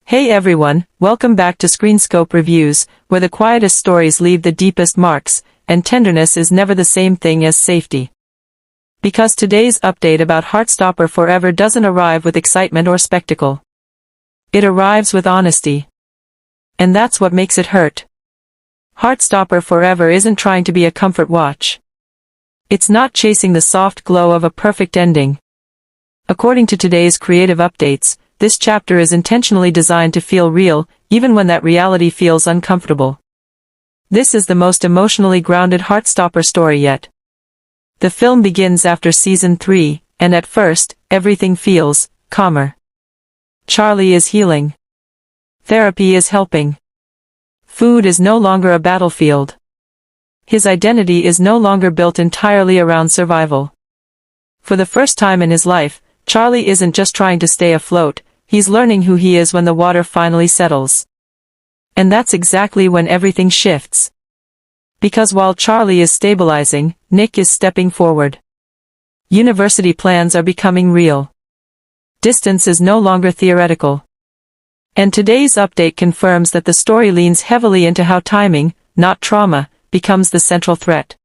Hey everyone, welcome back to Screenscope Reviews, where the quietest stories leave the deepest marks, and tenderness is never the same thing as safety. Because today's update about Heartstopper Forever doesn't arrive with excitement or spectacle. It arrives with honesty. And that's what makes it hurt. Heartstopper Forever isn't trying to be a comfort watch. It's not chasing the soft glow of a perfect ending. According to today's creative updates, this chapter is intentionally designed to feel real, even when that reality feels uncomfortable. This is the most emotionally grounded Heartstopper story yet. The film begins after Season 3, and at first, everything feels calmer. Charlie is healing. Therapy is helping. Food is no longer a battlefield. His identity is no longer built entirely around survival. For the first time in his life, Charlie isn't just trying to stay afloat, he's learning who he is when the water finally settles. And that's exactly when everything shifts. Because while Charlie is stabilizing, Nick is stepping forward. University plans are becoming real. Distance is no longer theoretical. And today's update confirms that the story leans heavily into how timing, not trauma, becomes the central threat.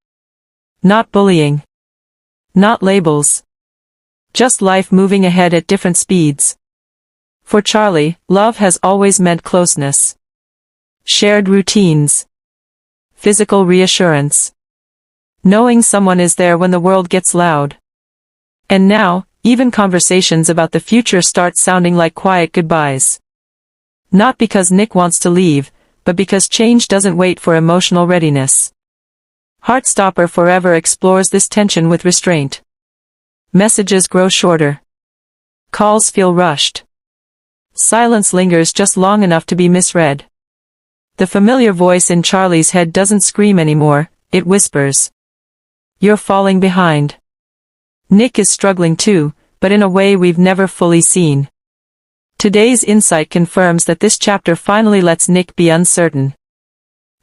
Not bullying. Not labels. Just life moving ahead at different speeds. For Charlie, love has always meant closeness. Shared routines. Physical reassurance. Knowing someone is there when the world gets loud. And now, even conversations about the future start sounding like quiet goodbyes. Not because Nick wants to leave, but because change doesn't wait for emotional readiness. Heartstopper Forever explores this tension with restraint. Messages grow shorter. Calls feel rushed. Silence lingers just long enough to be misread. The familiar voice in Charlie's head doesn't scream anymore, it whispers. You're falling behind. Nick is struggling too, but in a way we've never fully seen. Today's insight confirms that this chapter finally lets Nick be uncertain.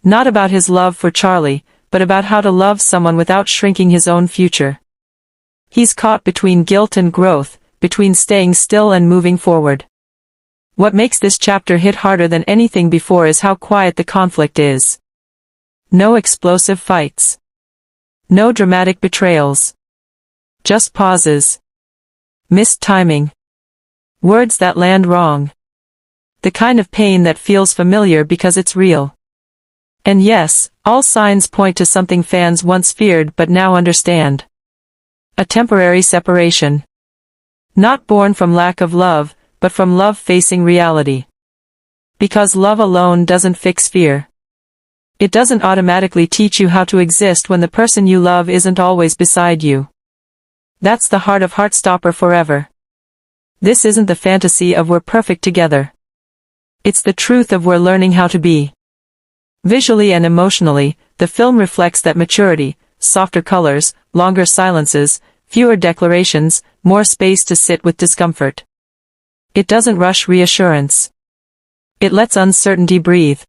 Not about his love for Charlie, but about how to love someone without shrinking his own future. He's caught between guilt and growth, between staying still and moving forward. What makes this chapter hit harder than anything before is how quiet the conflict is. No explosive fights. No dramatic betrayals. Just pauses. Missed timing. Words that land wrong. The kind of pain that feels familiar because it's real. And yes, all signs point to something fans once feared but now understand. A temporary separation. Not born from lack of love, but from love facing reality. Because love alone doesn't fix fear. It doesn't automatically teach you how to exist when the person you love isn't always beside you. That's the heart of Heartstopper Forever. This isn't the fantasy of we're perfect together. It's the truth of we're learning how to be. Visually and emotionally, the film reflects that maturity, softer colors, longer silences, fewer declarations, more space to sit with discomfort. It doesn't rush reassurance. It lets uncertainty breathe.